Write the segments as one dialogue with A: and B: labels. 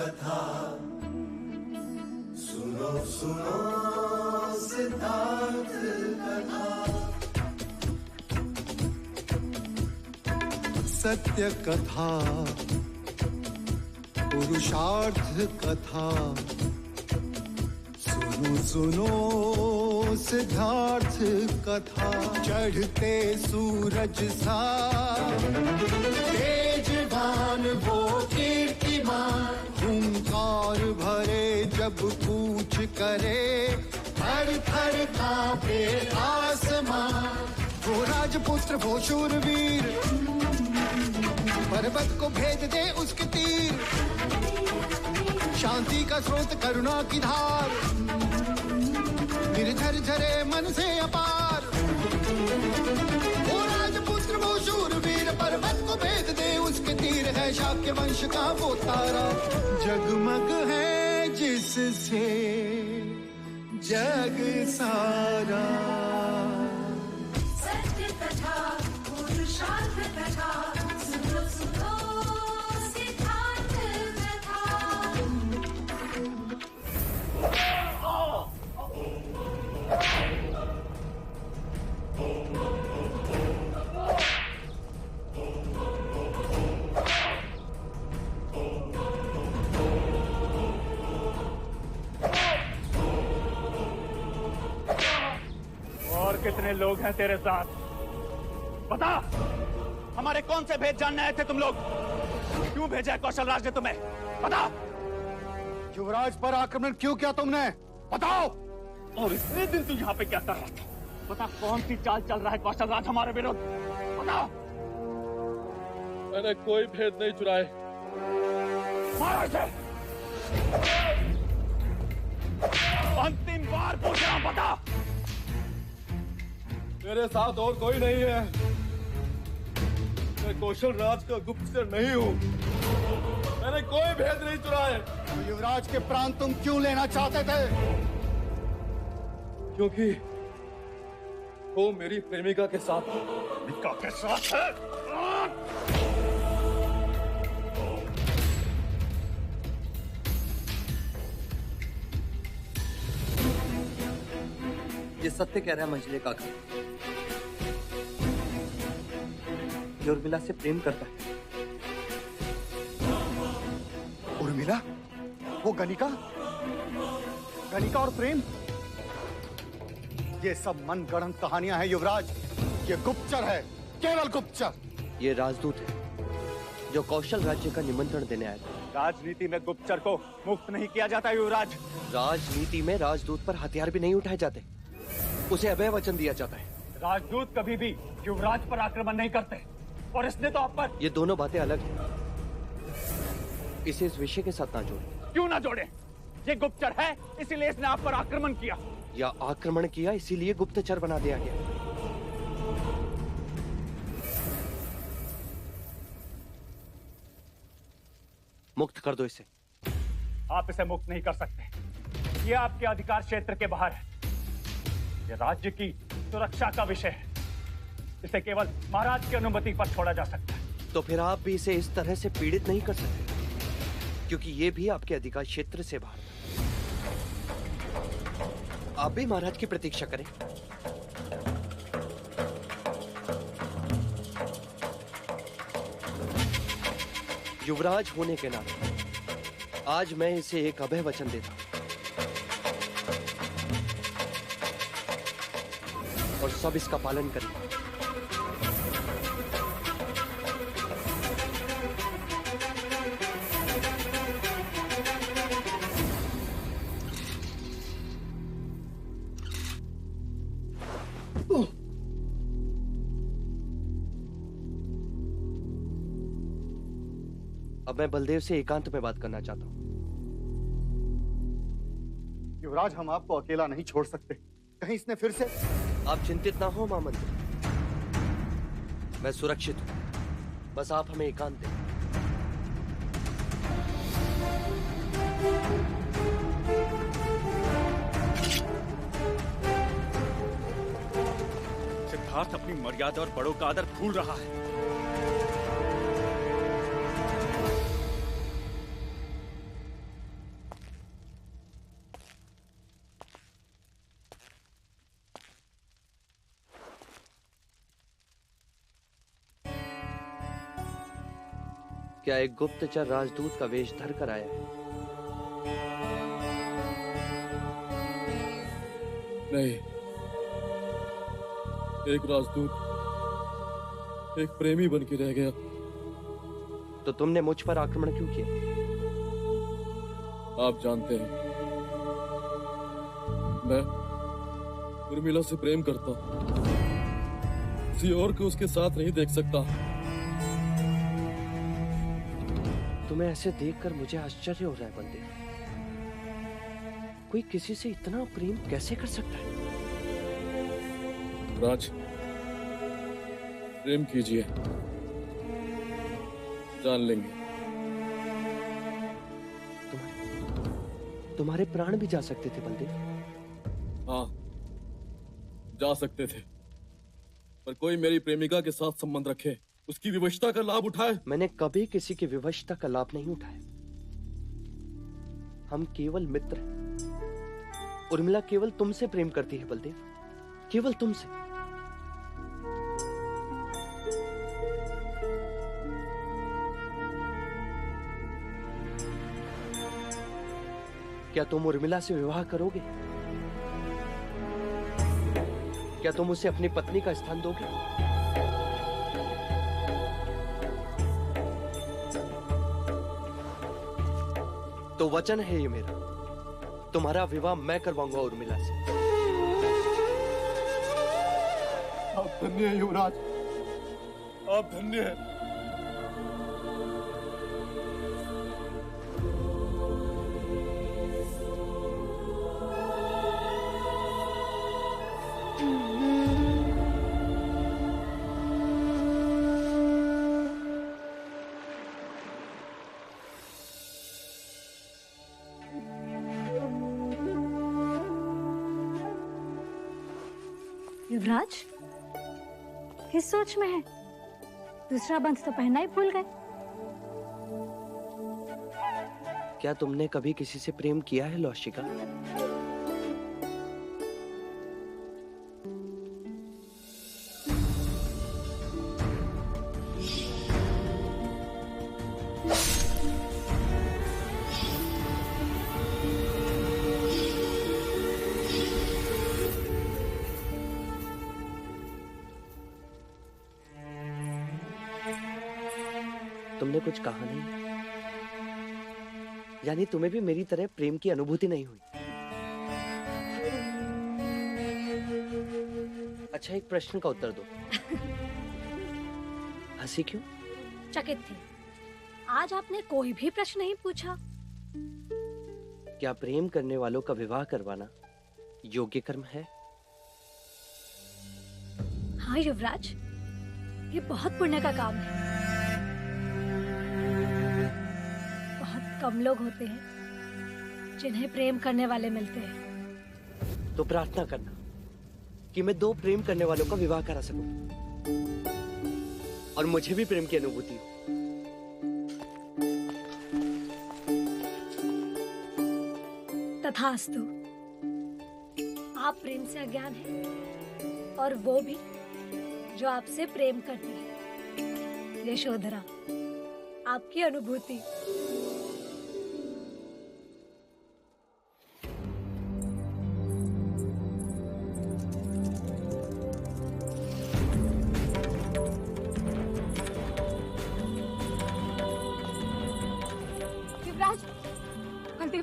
A: कथा सुनो सुनो सिद्धार्थ कथा। सत्य कथा पुरुषार्थ कथा सुनो सुनो सिद्धार्थ कथा। चढ़ते सूरज सा तेजवान वो कीर्तिमान, हुंकार भरे जब कूच करे, थर थर कांपे आसमान। वो राजपुत्र वो शूरवीर, पर्वत को भेद दे उसके तीर, शांति का स्रोत करुणा की धार, निर्झर झरे मन से अपार। वो राजपुत्र वो शूरवीर, पर्वत को भेद दे उसके तीर, है शाक्य वंश का वो तारा, जगमग है जिससे जग सारा।
B: सत्य कथा पुरुषार्थ कथा सुनो सुनो सिद्धार्थ कथा।
C: और कितने लोग हैं तेरे साथ? बता, हमारे कौन से भेद जानने आए थे तुम लोग? क्यों भेजा है कौशल राज ने तुम्हें? बता।
D: युवराज पर आक्रमण क्यों किया तुमने?
C: बताओ। और इतने दिन तू यहाँ पे क्या कर रहा था? बता, कौन सी चाल चल रहा है कौशल राज हमारे विरुद्ध? बताओ।
E: मैंने कोई भेद नहीं चुराए।
C: मारो इसे। अंतिम बार पूछ रहा हूं, बता।
E: मेरे साथ और कोई नहीं है। मैं कौशल राज का गुप्तचर नहीं हूँ। मैंने कोई भेद नहीं चुराए।
D: तो युवराज के प्राण तुम क्यों लेना चाहते थे?
E: क्योंकि वो मेरी प्रेमिका के साथ
C: है।
F: ये सत्य कह रहा है मंजले काका, ये उर्मिला से प्रेम करता है।
D: उर्मिला? वो गणिका? गणिका और प्रेम? ये सब मनगढ़ंत कहानियां हैं युवराज। ये गुप्तचर है, केवल गुप्तचर।
F: ये राजदूत है जो कौशल राज्य का निमंत्रण देने आया था।
C: राजनीति में गुप्तचर को मुक्त नहीं किया जाता युवराज।
F: राजनीति में राजदूत पर हथियार भी नहीं उठाए जाते, उसे अभय वचन दिया जाता है।
C: राजदूत कभी भी युवराज पर आक्रमण नहीं करते, और इसने तो आप पर।
F: ये दोनों बातें अलग हैं। इसे इस विषय के साथ ना जोड़ें।
C: क्यों ना जोड़ें? ये गुप्तचर है, इसीलिए इसने आप पर आक्रमण किया।
F: या आक्रमण किया इसीलिए गुप्तचर बना दिया गया। मुक्त कर दो इसे।
C: आप इसे मुक्त नहीं कर सकते। ये आपके अधिकार क्षेत्र के बाहर है। ये राज्य की सुरक्षा का विषय है। इसे केवल महाराज की अनुमति पर छोड़ा जा सकता है।
F: तो फिर आप भी इसे इस तरह से पीड़ित नहीं कर सकते, क्योंकि ये भी आपके अधिकार क्षेत्र से बाहर है। आप भी महाराज की प्रतीक्षा करें। युवराज होने के नाते आज मैं इसे एक अभय वचन देता हूं, और सब इसका पालन करें। अब मैं बलदेव से एकांत में बात करना चाहता हूं।
D: युवराज, हम आपको अकेला नहीं छोड़ सकते। कहीं इसने फिर से...
F: आप चिंतित ना हो महामंत्री, मैं सुरक्षित हूं। बस आप हमें एकांत दें।
C: सिद्धार्थ अपनी मर्यादा और बड़ों का आदर भूल रहा है।
F: क्या एक गुप्तचर राजदूत का वेश धर कर आया है?
E: नहीं, एक राजदूत एक प्रेमी बन के रह गया।
F: तो तुमने मुझ पर आक्रमण क्यों किया?
E: आप जानते हैं, मैं उर्मिला से प्रेम करता हूं, किसी और को उसके साथ नहीं देख सकता।
F: तुम्हें ऐसे देखकर मुझे आश्चर्य हो रहा है बलदेव। कोई किसी से इतना प्रेम कैसे कर सकता है?
E: राज, प्रेम कीजिए, जान लेंगे।
F: तुम्हारे प्राण भी जा सकते थे बलदेव।
E: हाँ, जा सकते थे, पर कोई मेरी प्रेमिका के साथ संबंध रखे, उसकी विवशता का लाभ उठाए।
F: मैंने कभी किसी की विवशता का लाभ नहीं उठाया। हम केवल मित्र हैं। उर्मिला केवल तुमसे प्रेम करती है बलदेव, केवल तुमसे। क्या तुम उर्मिला से विवाह करोगे? क्या तुम उसे अपनी पत्नी का स्थान दोगे? तो वचन है ये मेरा, तुम्हारा विवाह मैं करवाऊंगा उर्मिला से।
D: आप धन्य हैं युवराज,
E: आप धन्य हैं।
G: युवराज किस सोच में है? दूसरा बंध तो पहनना ही भूल गए।
F: क्या तुमने कभी किसी से प्रेम किया है लौशिका? तुमने कुछ कहा नहीं, यानी तुम्हें भी मेरी तरह प्रेम की अनुभूति नहीं हुई। अच्छा, एक प्रश्न का उत्तर दो। हंसी क्यों?
G: चकित थे। आज आपने कोई भी प्रश्न नहीं पूछा।
F: क्या प्रेम करने वालों का विवाह करवाना योग्य कर्म है?
G: हाँ युवराज, ये बहुत पुण्य का काम है। कम लोग होते हैं जिन्हें प्रेम करने वाले मिलते हैं।
F: तो प्रार्थना करना कि मैं दो प्रेम करने वालों का विवाह करा सकूं और मुझे भी प्रेम की अनुभूति हो।
G: तथास्तु। आप प्रेम से अज्ञान हैं और वो भी जो आपसे प्रेम करती है। यशोधरा, आपकी अनुभूति।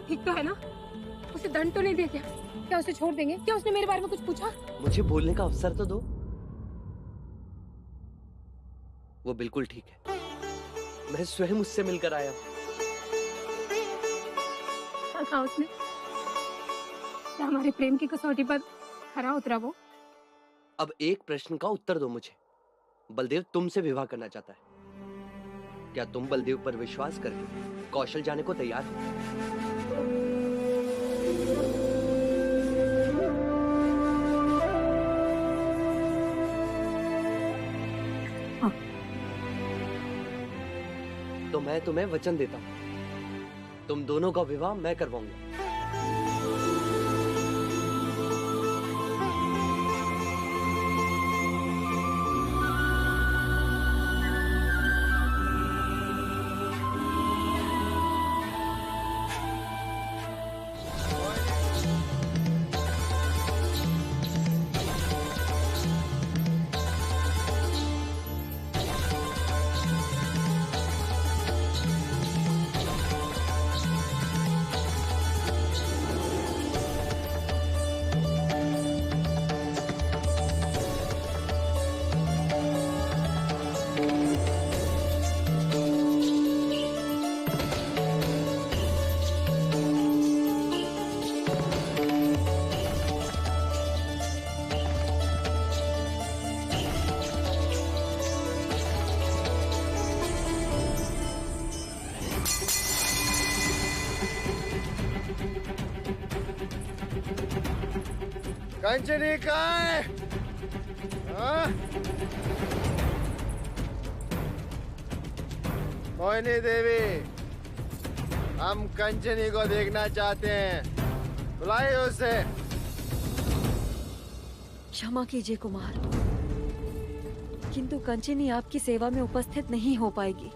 H: ठीक तो है ना? उसे दंड तो नहीं दिया क्या? क्या उसे छोड़ देंगे? क्या उसने मेरे बारे में कुछ पूछा?
F: मुझे बोलने का अवसर तो दो। वो बिल्कुल ठीक है, मैं स्वयं उससे मिलकर आया।
H: क्या कहा उसने? क्या हमारे प्रेम की कसौटी पर खरा उतरा वो?
F: अब एक प्रश्न का उत्तर दो मुझे। बलदेव तुमसे विवाह करना चाहता है। क्या तुम बलदेव पर विश्वास करके कौशल जाने को तैयार हो?
H: हाँ।
F: तो मैं तुम्हें वचन देता हूं, तुम दोनों का विवाह मैं करवाऊंगा।
I: कंचनी कहाँ है? हाँ? मोहिनी देवी, हम कंचनी को देखना चाहते हैं, बुलाइए उसे।
J: क्षमा कीजिए कुमार, किंतु कंचनी आपकी सेवा में उपस्थित नहीं हो पाएगी।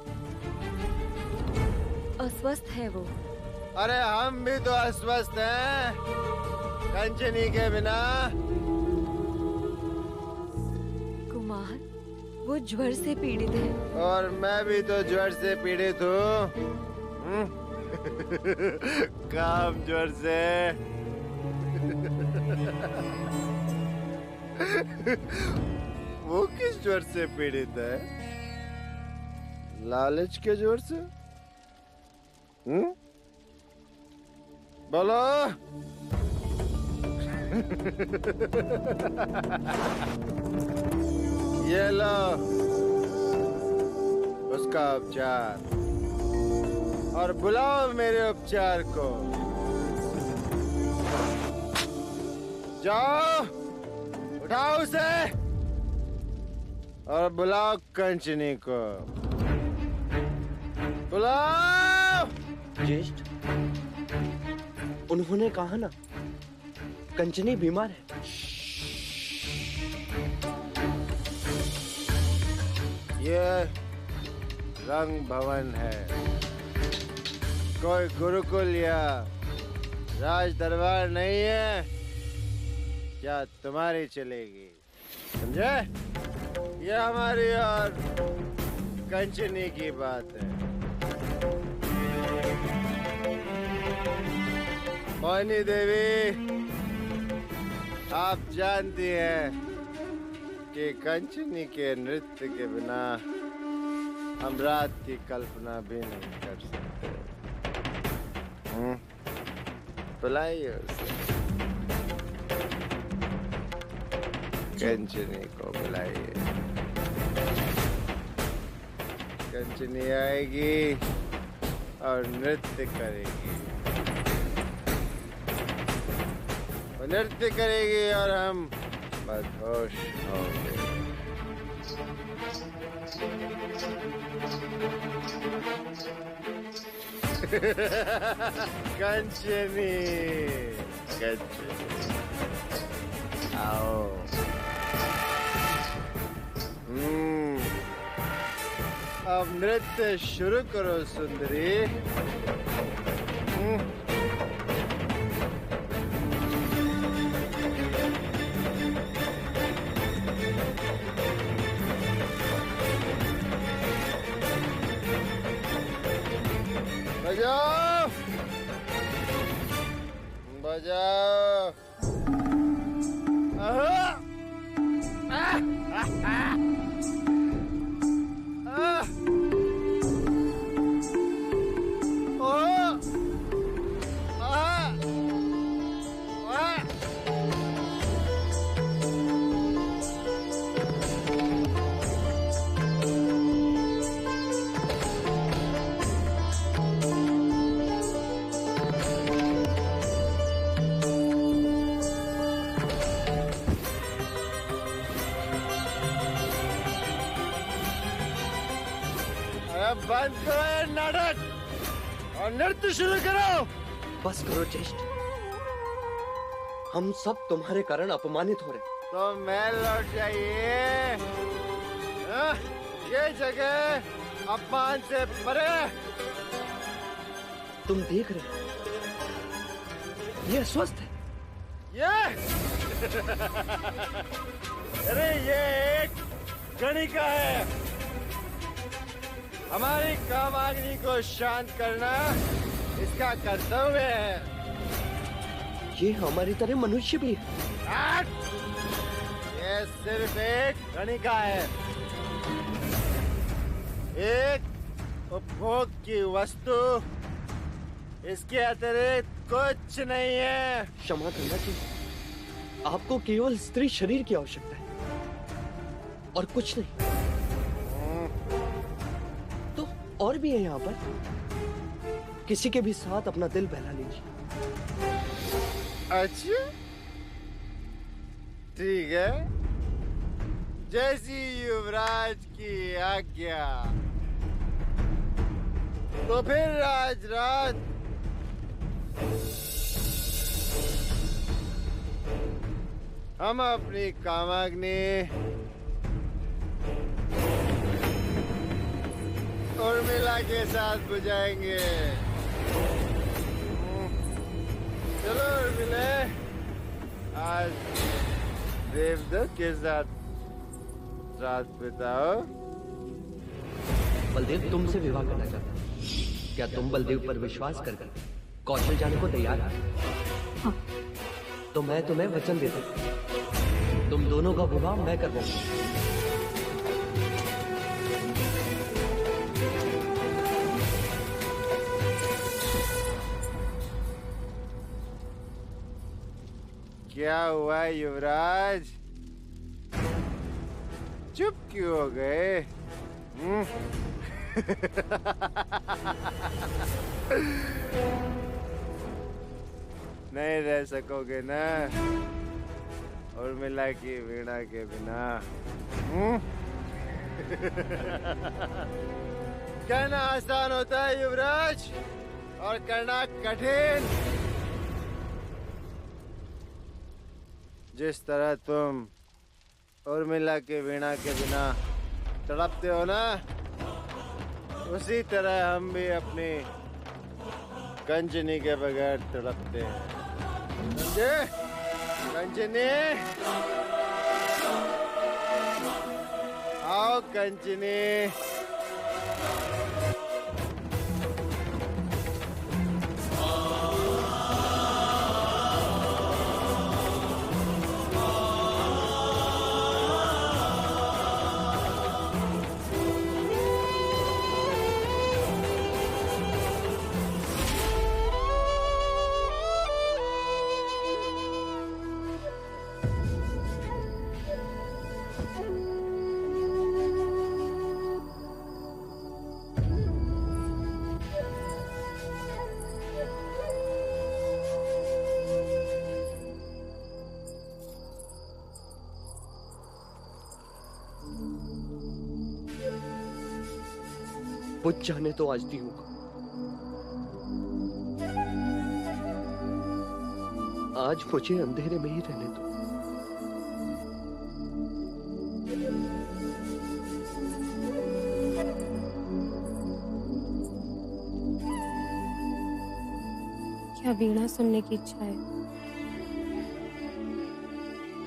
J: अस्वस्थ है वो।
I: अरे हम भी तो अस्वस्थ हैं कंचनी के बिना।
J: कुमार, वो ज्वर से पीड़ित है।
I: और मैं भी तो ज्वर से पीड़ित हूँ। काम ज्वर से। वो किस ज्वर से पीड़ित है? लालच के ज्वर से? बोलो। ये लो उसका उपचार, और बुलाओ मेरे उपचार को। जाओ, उठाओ उसे और बुलाओ कंचनी को। बुलाओ।
F: ज्येष्ठ, उन्होंने कहा ना कंचनी बीमार है।
I: ये रंग भवन है, कोई गुरुकुल या राज दरबार नहीं है। क्या तुम्हारी चलेगी? समझे? ये हमारी और कंचनी की बात है। मोहिनी देवी, आप जानती हैं कि कंचनी के नृत्य के बिना हम रात की कल्पना भी नहीं कर सकते। बुलाइए उसे, कंचनी को बुलाइए। कंचनी आएगी और नृत्य करेगी। वो नृत्य करेगी और हम बदहोश होंगे। कंचनी, कंचनी, आओ। अब नृत्य शुरू करो सुंदरी। बजाओ, बजाओ। बंद करो ये नाटक और नृत्य शुरू करो।
F: बस करो ज्येष्ठ, हम सब तुम्हारे कारण अपमानित हो रहे।
I: तो मैं लौट जाइए। ये जगह अपमान से परे।
F: तुम देख रहे हो, ये अस्वस्थ है।
I: ये अरे ये एक गणिका है। हमारी कामाग्नि को शांत करना इसका कर्तव्य है।
F: ये हमारी तरह मनुष्य भी है।
I: ये सिर्फ एक गणिका है, एक उपभोग की वस्तु। इसके अतिरिक्त कुछ नहीं है।
F: क्षमा करना चाहिए, आपको केवल स्त्री शरीर की आवश्यकता है और कुछ नहीं। तो और भी है यहाँ पर, किसी के भी साथ अपना दिल बहला लीजिए।
I: अच्छा, ठीक है, जैसी युवराज की आज्ञा। तो फिर आज रात हम अपनी कामाग्नि उर्मिला के साथ बुझाएंगे। चलो उर्मिला, आज देवदत्त के साथ रात बिताओ।
F: बलदेव तुमसे विवाह करना चाहता है। क्या तुम बलदेव पर विश्वास करके कौशल जाने को तैयार हो?
H: हाँ।
F: तो मैं तुम्हें वचन देता हूं, तुम दोनों का विवाह मैं करवाऊंगा।
I: क्या हुआ युवराज, चुप क्यों हो गए? नहीं रह सकोगे ना उर्मिला की वीणा के बिना? कहना आसान होता है युवराज, और करना कठिन। जिस तरह तुम उर्मिला के वीणा के बिना तड़पते हो ना, उसी तरह हम भी अपनी कंचनी के बगैर तड़पते हैं। समझे? कंचनी, आओ कंचनी।
F: बुझ जाने तो आज दियों को। आज मुझे अंधेरे में ही रहने दो।
H: क्या वीणा सुनने की इच्छा है?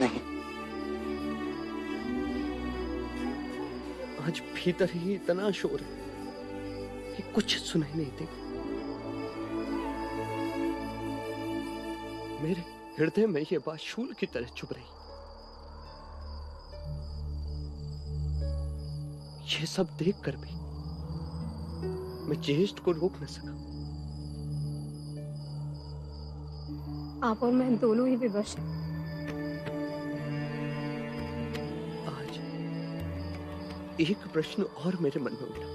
F: नहीं, आज भीतर ही इतना शोर है कि कुछ सुनाई नहीं देगा। मेरे हृदय में ये बात शूल की तरह चुभ रही। ये सब देखकर भी मैं ज्येष्ठ को रोक न सका।
H: आप और मैं दोनों ही विवश हैं।
F: आज एक प्रश्न और मेरे मन में उठा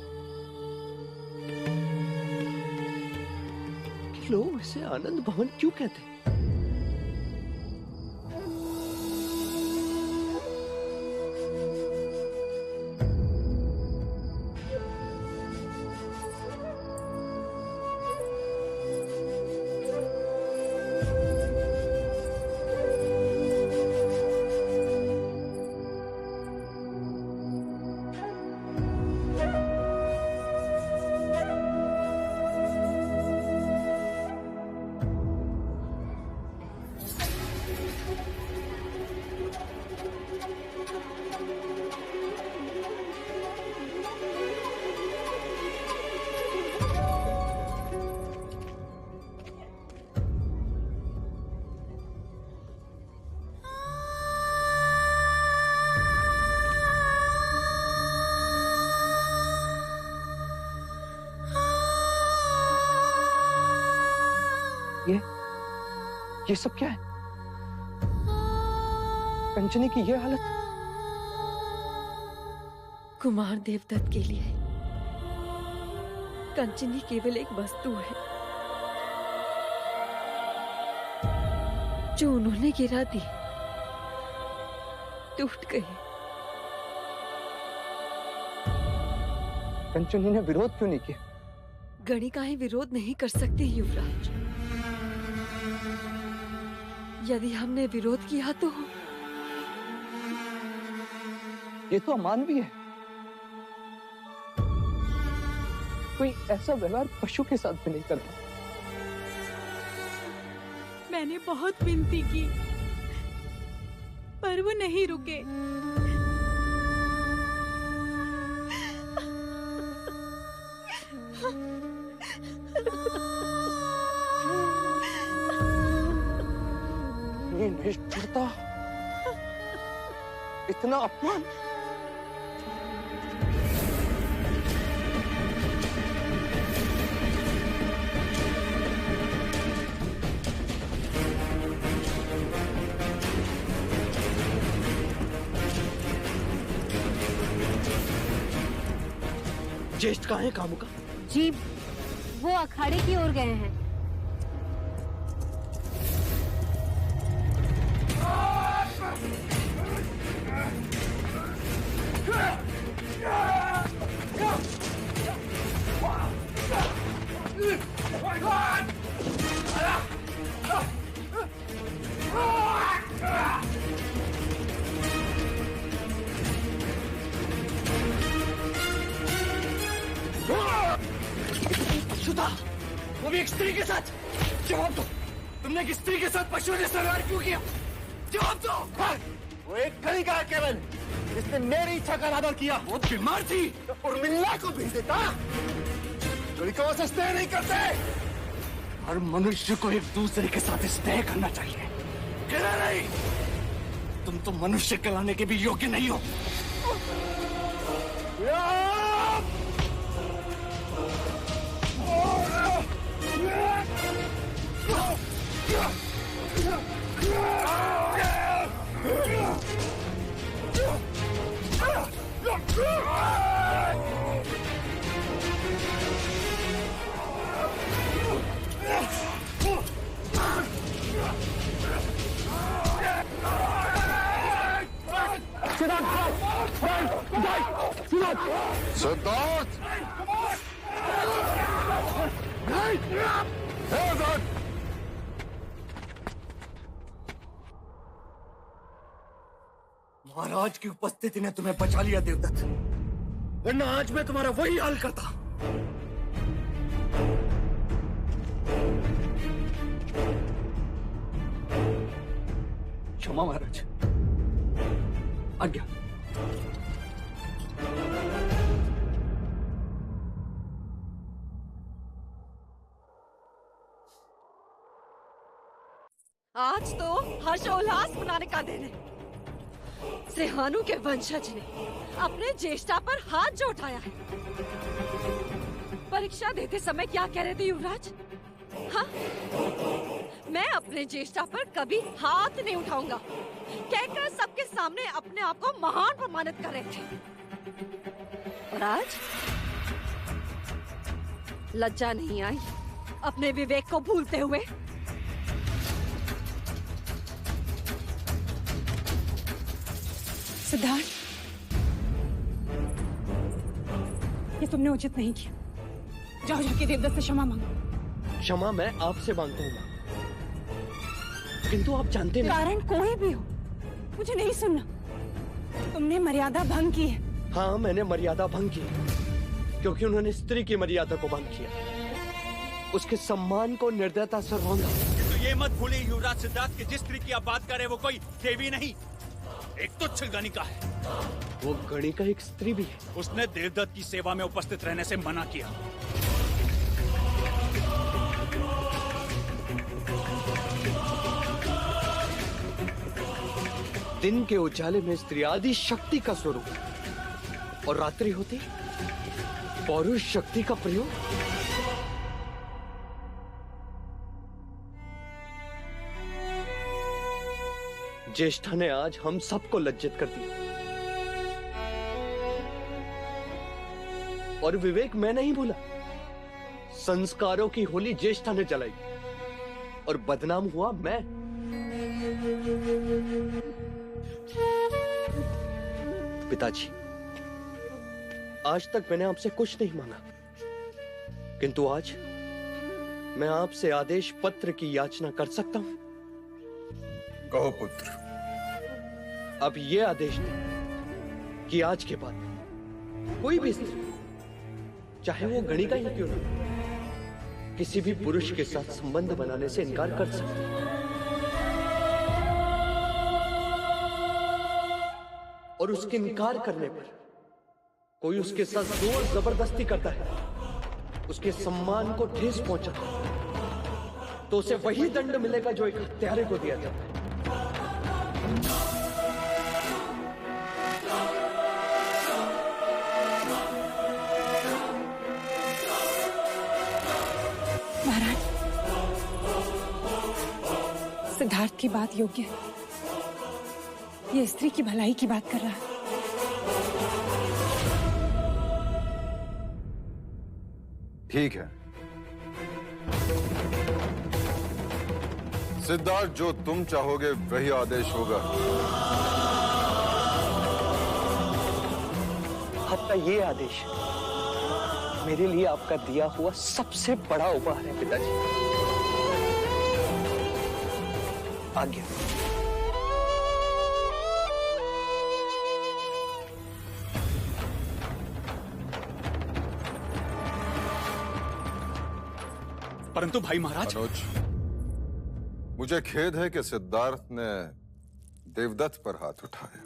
F: कि लोग इसे आनंद भवन क्यों कहते हैं? ये सब क्या है? कंचनी की ये हालत?
J: कुमार देवदत्त के लिए कंचनी केवल एक वस्तु है जो उन्होंने गिरा दी। टूट गए।
F: कंचनी ने विरोध क्यों नहीं किया?
J: गणिकाएं विरोध नहीं कर सकती युवराज। यदि हमने विरोध किया तो
F: ये तो अमानवीय है। कोई ऐसा व्यवहार पशु के साथ भी नहीं करता।
H: मैंने बहुत विनती की पर वो नहीं रुके।
F: ये निष्ठुरता, इतना अपमान। ज्येष्ठ कहाँ है कामुका?
G: जी वो अखाड़े की ओर गए हैं।
F: सुधा, वो भी एक स्त्री के साथ। जवाब दो, तुमने एक स्त्री के साथ पशुओं ने सरवार क्यों किया? जवाब दो।
I: वो एक गणिका है केवल, जिसने मेरी इच्छा का अनादर किया।
F: वो बीमार थी।
I: तो उर्मिला को भेज देता। गणिकाओं से स्नेह नहीं करते।
F: हर मनुष्य को एक दूसरे के साथ स्नेह करना चाहिए। कहना नहीं, तुम तो मनुष्य कहलाने के भी योग्य नहीं हो।
I: सिद्धार्थ!
F: महाराज की उपस्थिति ने तुम्हें बचा लिया देवदत्त, वरना आज मैं तुम्हारा वही हाल करता। क्षमा महाराज, आज्ञा।
J: आज तो हर्षोल्लास मनाने का दिन है। सेहानु के वंशज ने अपने ज्येष्ठा पर हाथ जो उठाया है। परीक्षा देते समय क्या कह रहे थे युवराज? हाँ, मैं अपने ज्येष्ठा पर कभी हाथ नहीं उठाऊंगा कहकर सबके सामने अपने आप को महान प्रमाणित कर रहे थे। और आज लज्जा नहीं आई अपने विवेक को भूलते हुए?
H: सिद्धार्थ, ये तुमने उचित नहीं किया। जाओ जाके देवदत्त से क्षमा मांगो।
F: क्षमा मैं आपसे मांगता हूँ, किंतु आप जानते नहीं।
H: कारण कोई भी हो, मुझे नहीं सुनना। तुमने मर्यादा भंग की है।
F: हाँ, मैंने मर्यादा भंग की, क्योंकि उन्होंने स्त्री की मर्यादा को भंग किया, उसके सम्मान को निर्दयता से रौंदा।
C: तो ये मत भूलिए युवराज सिद्धार्थ कि जिस स्त्री की आप बात कर रहे हैं वो कोई देवी नहीं, एक तुच्छ गणिका है।
F: वो गणिका एक स्त्री भी है।
C: उसने देवदत्त की सेवा में उपस्थित रहने से मना किया।
F: दिन के उजाले में स्त्री आदि शक्ति का स्वरूप, और रात्रि होती पौरुष शक्ति का प्रयोग। ज्येष्ठा ने आज हम सबको लज्जित कर दिया, और विवेक मैं नहीं भूला। संस्कारों की होली ज्येष्ठा ने जलाई, और बदनाम हुआ मैं। पिताजी, आज तक मैंने आपसे कुछ नहीं मांगा, किंतु आज मैं आपसे आदेश पत्र की याचना कर सकता हूं।
K: कहो पुत्र।
F: अब ये आदेश दें कि आज के बाद कोई भी स्त्री, चाहे वो गणिका ही क्यों ना, किसी भी पुरुष के साथ संबंध बनाने से इनकार कर सकती है। और उसके इनकार करने पर कोई उसके साथ जोर जबरदस्ती करता है, उसके सम्मान को ठेस पहुंचाता है, तो उसे वही दंड मिलेगा जो एक हत्यारे को दिया जाता है।
H: महाराज, सिद्धार्थ की बात योग्य है। ये स्त्री की भलाई की बात कर रहा है।
K: ठीक है सिद्धार्थ, जो तुम चाहोगे वही आदेश होगा।
F: आपका ये आदेश मेरे लिए आपका दिया हुआ सबसे बड़ा उपहार है पिताजी। आज्ञा।
C: परंतु भाई महाराज।
K: अनुज, मुझे खेद है कि सिद्धार्थ ने देवदत्त पर हाथ उठाया,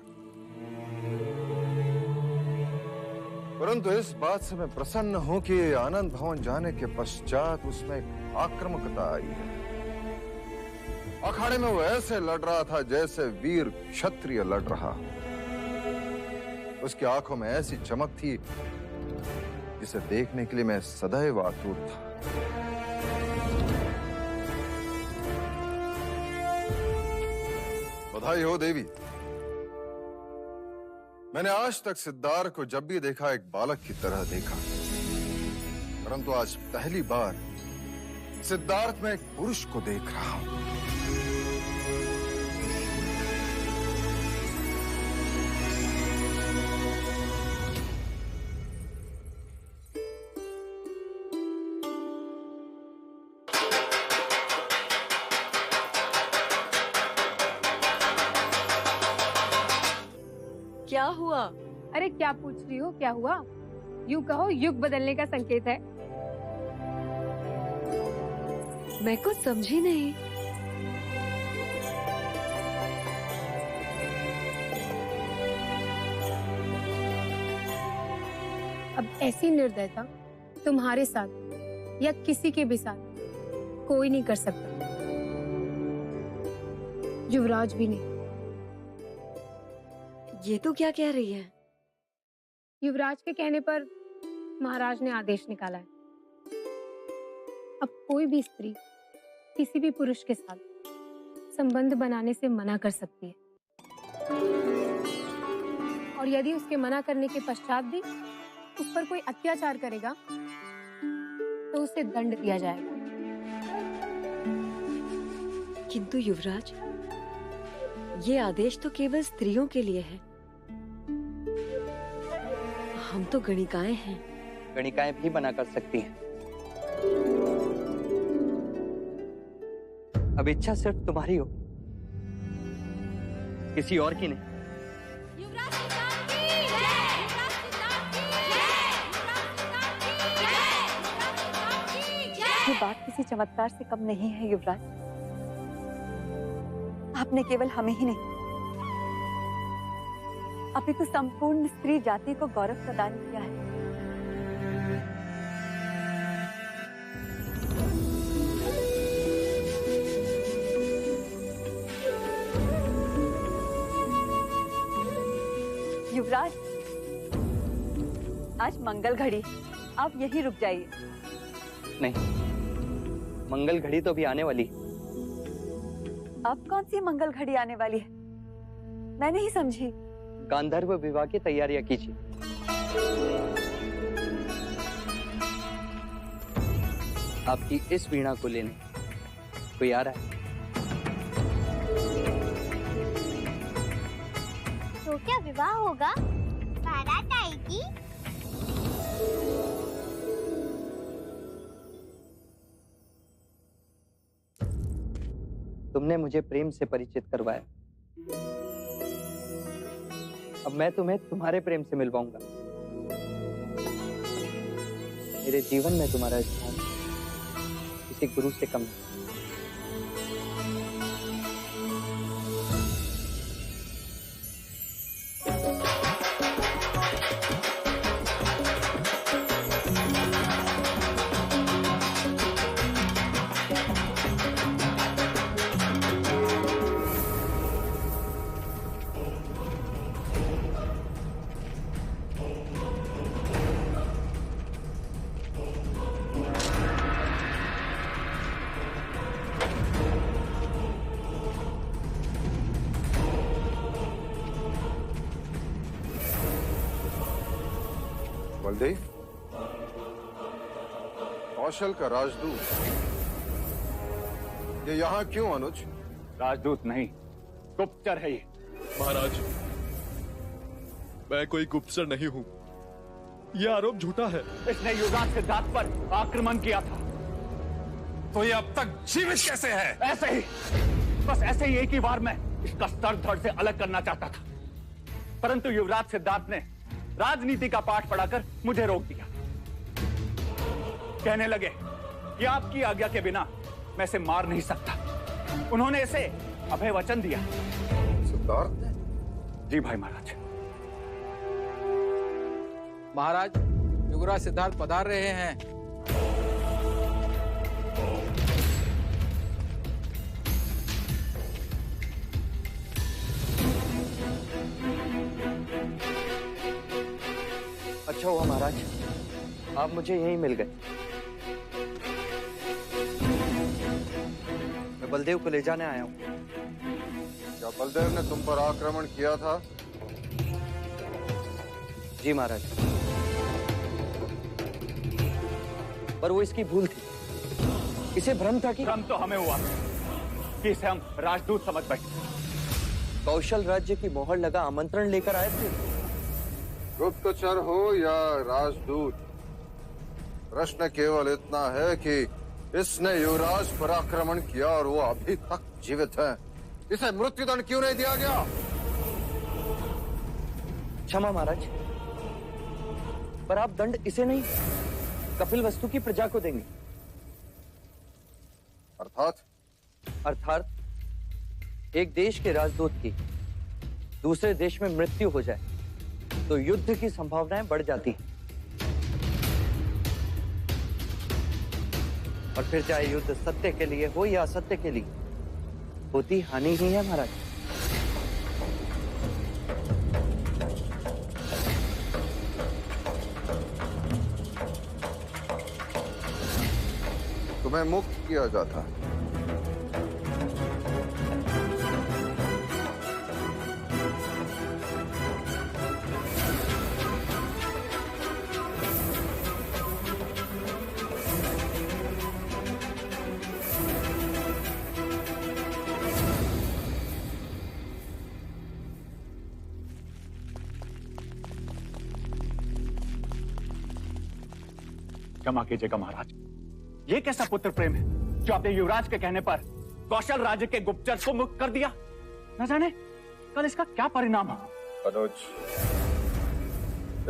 K: परंतु इस बात से मैं प्रसन्न हूं कि आनंद भवन जाने के पश्चात उसमें आक्रामकता आई है। अखाड़े में वो ऐसे लड़ रहा था जैसे वीर क्षत्रिय लड़ रहा। उसकी आंखों में ऐसी चमक थी जिसे देखने के लिए मैं सदैव आतुर था। बधाई हो देवी। मैंने आज तक सिद्धार्थ को जब भी देखा एक बालक की तरह देखा, परंतु आज पहली बार सिद्धार्थ में एक पुरुष को देख रहा हूं।
J: क्या हुआ?
H: अरे क्या पूछ रही हो, क्या हुआ? यूं कहो युग बदलने का संकेत है।
J: मैं कुछ समझी नहीं।
H: अब ऐसी निर्दयता तुम्हारे साथ या किसी के भी साथ कोई नहीं कर सकता, युवराज भी नहीं।
J: ये तो क्या कह रही है?
H: युवराज के कहने पर महाराज ने आदेश निकाला है। अब कोई भी स्त्री किसी भी पुरुष के साथ संबंध बनाने से मना कर सकती है, और यदि उसके मना करने के पश्चात भी उस पर कोई अत्याचार करेगा तो उसे दंड दिया जाएगा।
J: किंतु युवराज, ये आदेश तो केवल स्त्रियों के लिए है। हम तो गणिकाएं हैं।
F: गणिकाएं भी मना कर सकती हैं। अब इच्छा सिर्फ तुम्हारी हो, किसी और की नहीं।
L: ये बात किसी चमत्कार से कम नहीं है युवराज। आपने केवल हमें ही नहीं, अपितु संपूर्ण स्त्री जाति को गौरव प्रदान किया है। युवराज, आज मंगल घड़ी, आप यहीं रुक जाइए।
F: नहीं, मंगल घड़ी तो भी आने वाली।
L: अब कौन सी मंगल घड़ी आने वाली है? मैं नहीं समझी।
F: गांधर्व विवाह की तैयारियां कीजिए। आपकी इस वीणा को लेने कोई आ रहा है।
M: तो क्या विवाह होगा? की?
F: तुमने मुझे प्रेम से परिचित करवाया, अब मैं तुम्हें तुम्हारे प्रेम से मिलवाऊंगा। मेरे जीवन में तुम्हारा स्थान किसी गुरु से कम नहीं।
K: बलदेव, कौशल का राजदूत, ये यहाँ क्यों अनुज?
C: राजदूत नहीं, गुप्तचर है ये।
E: महाराज, मैं कोई गुप्तचर नहीं हूँ, यह आरोप झूठा है।
C: इसने युवराज सिद्धार्थ पर आक्रमण किया था।
K: तो ये अब तक जीवित कैसे है?
C: ऐसे ही, बस ऐसे ही एक ही बार में इसका सर धड़ से अलग करना चाहता था, परंतु युवराज सिद्धार्थ ने राजनीति का पाठ पढ़ाकर मुझे रोक दिया। कहने लगे कि आपकी आज्ञा के बिना मैं इसे मार नहीं सकता। उन्होंने इसे अभय वचन दिया।
K: सिद्धार्थ ने?
C: जी भाई महाराज।
N: महाराज, युवराज सिद्धार्थ पधार रहे हैं।
F: अच्छा हुआ महाराज, आप मुझे यहीं मिल गए। मैं बलदेव को ले जाने आया हूँ।
K: क्या बलदेव ने तुम पर आक्रमण किया था?
F: जी महाराज, पर वो इसकी भूल थी। इसे भ्रम था कि...
C: भ्रम तो हमें हुआ कि इसे हम राजदूत समझ बैठे।
F: कौशल राज्य की मोहर लगा आमंत्रण लेकर आए थे।
K: गुप्तचर हो या राजदूत, प्रश्न केवल इतना है कि इसने युवराज पर आक्रमण किया और वो अभी तक जीवित है। इसे मृत्युदंड क्यों नहीं दिया गया?
F: क्षमा महाराज, पर आप दंड इसे नहीं, कपिल वस्तु की प्रजा को देंगे। अर्थात एक देश के राजदूत की दूसरे देश में मृत्यु हो जाए तो युद्ध की संभावनाएं बढ़ जाती हैं, और फिर चाहे युद्ध सत्य के लिए हो या असत्य के लिए, होती हानि ही है महाराज।
K: तुम्हें मुक्त किया जाता है।
C: क्षमा कीजिएगा महाराज, ये कैसा पुत्र प्रेम है जो आपने युवराज के कहने पर कौशल राज्य के गुप्तचर को मुक्त कर दिया? न जाने कल इसका क्या परिणाम है।
K: अनुज,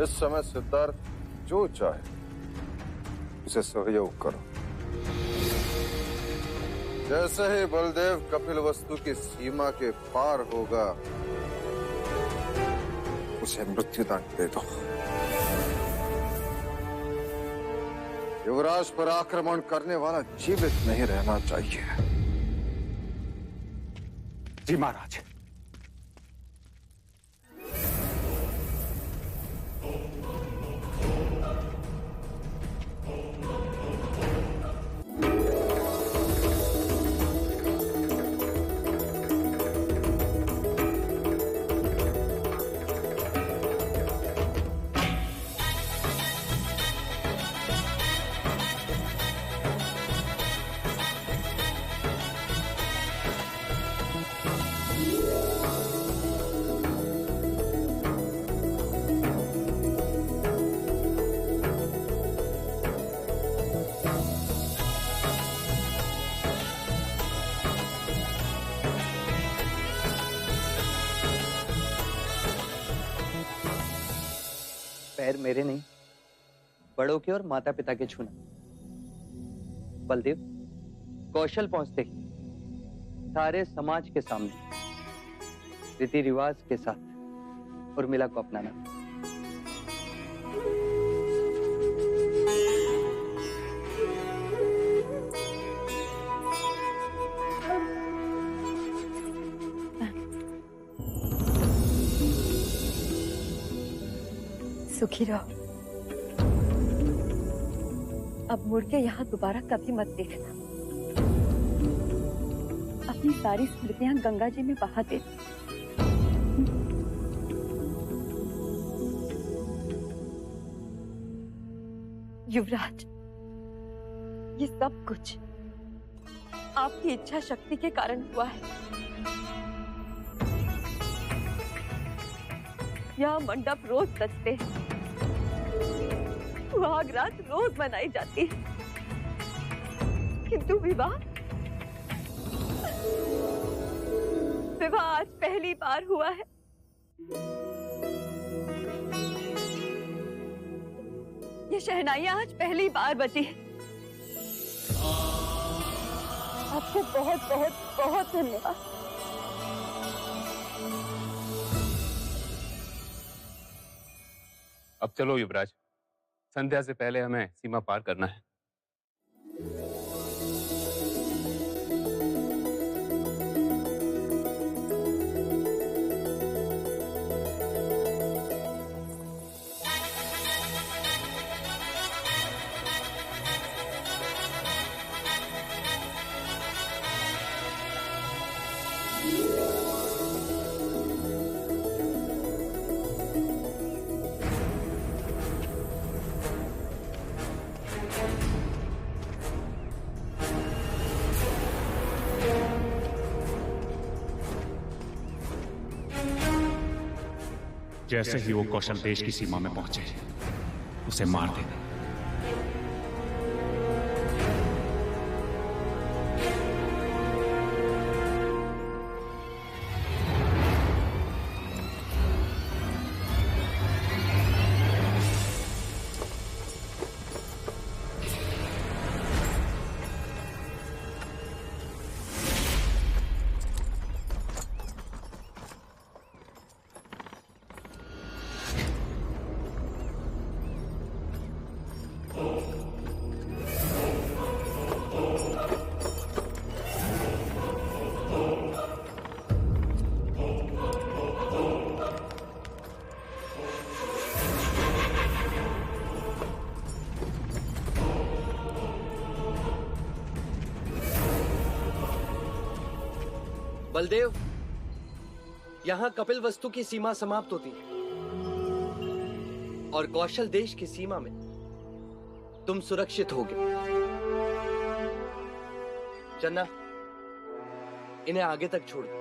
K: इस समय सिद्धार्थ जो चाहे उसे सहयोग करो। जैसे ही बलदेव कपिल वस्तु की सीमा के पार होगा, उसे मृत्युदंड दे दो। युवराज पर आक्रमण करने वाला जीवित नहीं रहना चाहिए।
C: जी महाराज।
F: पैर मेरे नहीं, बड़ों के और माता पिता के छूना। बलदेव, कौशल पहुंचते ही सारे समाज के सामने रीति रिवाज के साथ उर्मिला को अपनाना।
L: सुखी रहो। अब मुड़ के यहाँ दोबारा कभी मत देखना। अपनी सारी स्मृतियां गंगा जी में बहा दे। युवराज, ये सब कुछ आपकी इच्छा शक्ति के कारण हुआ है। यहाँ मंडप रोज सजते हैं, सुहाग रात रोज मनाई जाती है, किंतु विवाह आज पहली बार हुआ है। ये शहनाइयां आज पहली बार बजी है। आपको बहुत बहुत बहुत धन्यवाद।
M: अब चलो युवराज, संध्या से पहले हमें सीमा पार करना है।
O: जैसे ही वो कौशल देश की सीमा में पहुंचे, उसे मार देना।
F: बलदेव, यहाँ कपिल वस्तु की सीमा समाप्त होती है और कौशल देश की सीमा में तुम सुरक्षित होगे। चन्ना, इन्हें आगे तक छोड़ दो।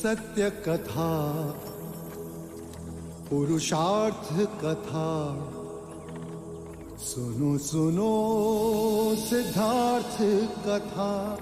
A: सत्य कथा, पुरुषार्थ कथा, सुनो सुनो सिद्धार्थ कथा।